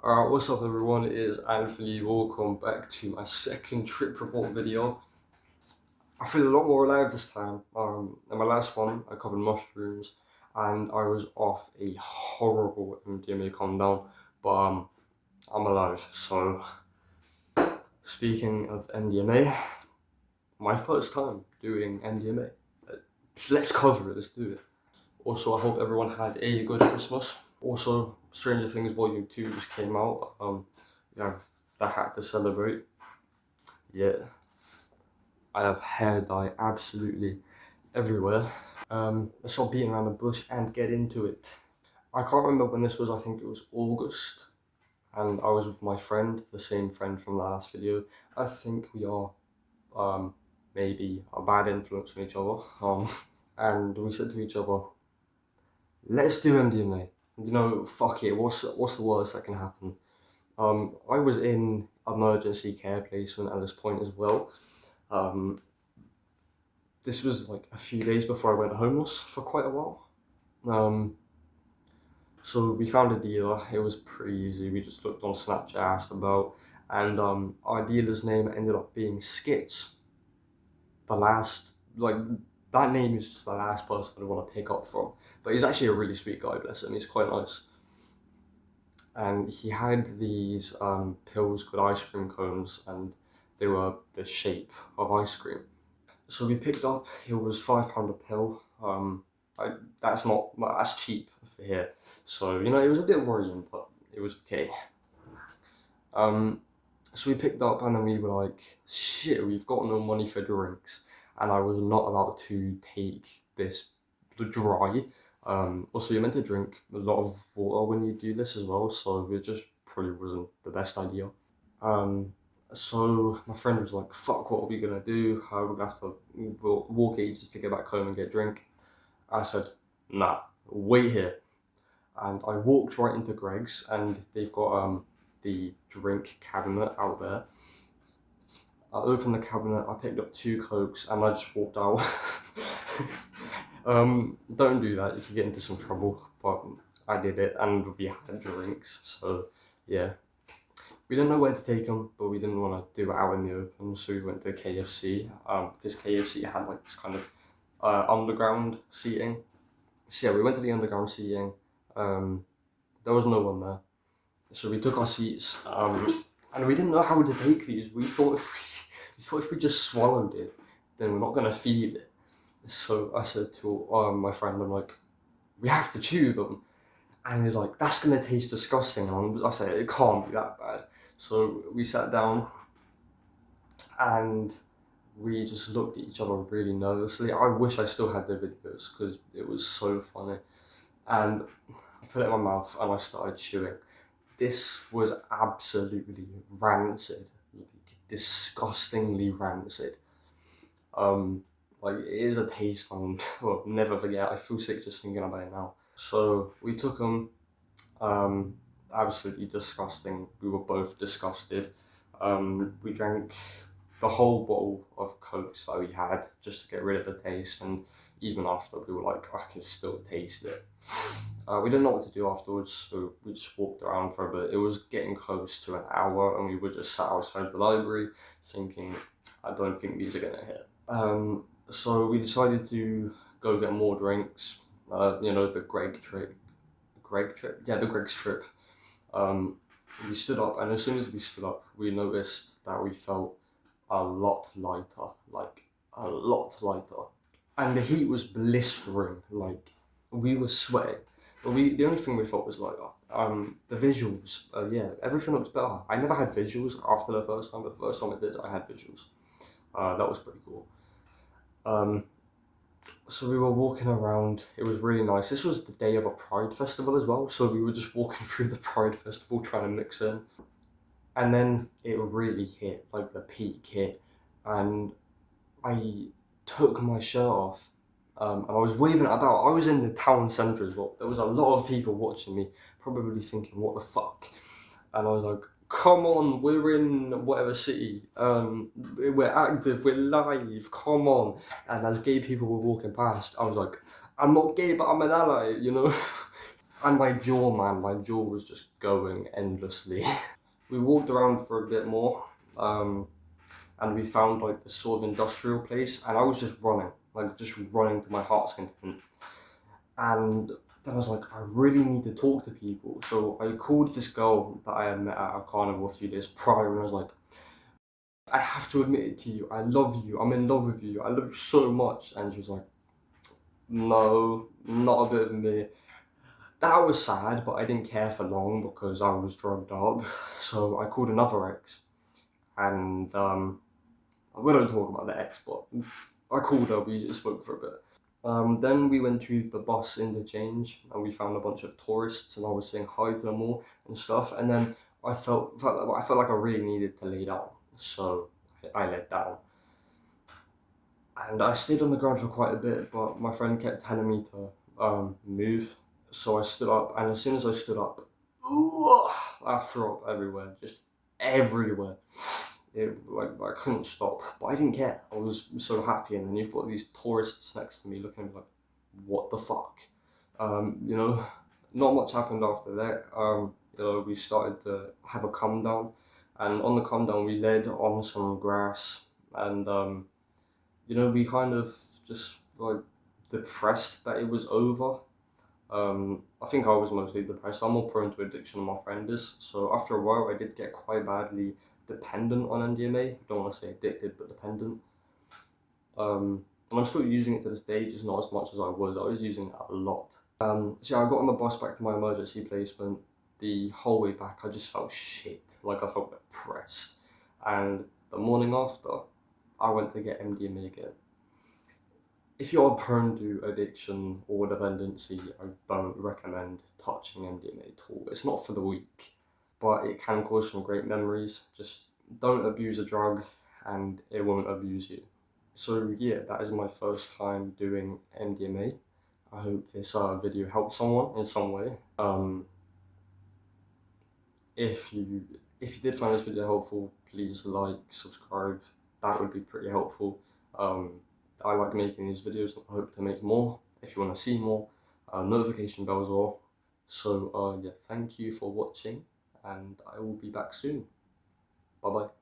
What's up everyone, it is Anthony, welcome back to my second trip report video. I feel a lot more alive this time. In my last one, I covered mushrooms and I was off a horrible MDMA calm down, but I'm alive. So, speaking of MDMA, my first time doing MDMA. Let's cover it, let's do it. Also, I hope everyone had a good Christmas. Also, Stranger Things Volume 2 just came out. You have the hat to celebrate. Yeah, I have hair dye absolutely everywhere. Let's stop beating around the bush and get into it. I can't remember when this was, I think it was August. And I was with my friend, the same friend from the last video. I think we are maybe a bad influence on each other. And we said to each other, let's do MDMA. You know, fuck it, what's the worst that can happen? I was in emergency care placement at this point as well. This was like a few days before I went homeless for quite a while. So we found a dealer. It was pretty easy. We just looked on Snapchat, asked about, and our dealer's name ended up being Skits. The last, like, that name is just the last person I want to pick up from. But he's actually a really sweet guy, bless him. He's quite nice. And he had these pills called ice cream cones, and they were the shape of ice cream. So we picked up, it was £5 a pill. That's cheap for here. So, you know, it was a bit worrying, but it was okay. So we picked up and then we were like, shit, we've got no money for drinks. And I was not about to take this dry. Also, you're meant to drink a lot of water when you do this as well, so it just probably wasn't the best idea. So my friend was like, fuck, what are we gonna do? We're gonna have to walk ages to get back home and get a drink. I said, nah, wait here. And I walked right into Greg's, and they've got the drink cabinet out there. I opened the cabinet, I picked up 2 Cokes, and I just walked out. Don't do that, you can get into some trouble, but I did it, and we had drinks, so yeah. We didn't know where to take them, but we didn't want to do it out in the open, so we went to KFC, because KFC had like this kind of underground seating. So yeah, we went to the underground seating. There was no one there, so we took our seats, and we didn't know how to take these. We thought if we just swallowed it, then we're not gonna feel it. So I said to my friend, I'm like, we have to chew them, and he's like, that's gonna taste disgusting. And I said, it can't be that bad. So we sat down, and we just looked at each other really nervously. I wish I still had the videos because it was so funny. And I put it in my mouth and I started chewing. This was absolutely rancid, like disgustingly rancid. Like it is a taste I'll never forget. I feel sick just thinking about it now. So we took them, absolutely disgusting. We were both disgusted. We drank the whole bottle of Cokes that we had just to get rid of the taste, and even after we were like, I can still taste it. We didn't know what to do afterwards, so we just walked around for a bit. It was getting close to an hour, and we were just sat outside the library thinking, I don't think these are gonna hit. So we decided to go get more drinks. You know, the Greg's trip. Yeah, the Greg's trip. We stood up, and as soon as we stood up, we noticed that we felt a lot lighter, like a lot lighter. And the heat was blistering, like we were sweating. But the only thing we thought was like, the visuals, yeah, everything looks better. I never had visuals after the first time, but the first time I did, I had visuals. That was pretty cool. So we were walking around, it was really nice. This was the day of a Pride festival as well, so we were just walking through the Pride festival trying to mix in. And then it really hit, like the peak hit, and I took my shirt off, and I was waving it about. I was in the town centre as well. There was a lot of people watching me, probably thinking, what the fuck? And I was like, come on, we're in whatever city, we're active, we're live, come on. And as gay people were walking past, I was like, I'm not gay, but I'm an ally, you know? And my jaw, man, my jaw was just going endlessly. We walked around for a bit more, and we found like this sort of industrial place, and I was just running, like just running to my heart's content. And then I was like, I really need to talk to people. So I called this girl that I had met at a carnival a few days prior, and I was like, I have to admit it to you, I love you, I'm in love with you, I love you so much. And she was like, no, not a bit of me. That was sad, but I didn't care for long because I was drugged up. So I called another ex, and we don't talk about the ex, but I called her, we spoke for a bit. Then we went to the bus interchange and we found a bunch of tourists, and I was saying hi to them all and stuff. And then I felt like I really needed to lay down, so I laid down. And I stayed on the ground for quite a bit, but my friend kept telling me to move. So I stood up, and as soon as I stood up, I threw up everywhere, just everywhere. Like I couldn't stop, but I didn't care. I was so happy, and then you've got these tourists next to me looking at me like, "What the fuck?" You know, not much happened after that. We started to have a come down, and on the come down we laid on some grass, and we kind of just like depressed that it was over. I think I was mostly depressed. I'm more prone to addiction than my friend is. So after a while, I did get quite badly dependent on MDMA. I don't want to say addicted, but dependent. And I'm still using it to this day, just not as much as I was. I was using it a lot. So yeah, I got on the bus back to my emergency placement. The whole way back, I just felt shit. Like I felt depressed. And the morning after, I went to get MDMA again. If you're prone to addiction or dependency, I don't recommend touching MDMA at all. It's not for the weak, but it can cause some great memories. Just don't abuse a drug and it won't abuse you. So yeah, that is my first time doing MDMA. I hope this video helped someone in some way. If you did find this video helpful, please like, subscribe. That would be pretty helpful. I like making these videos and I hope to make more. If you want to see more, notification bell as well. So yeah, thank you for watching and I will be back soon. Bye bye.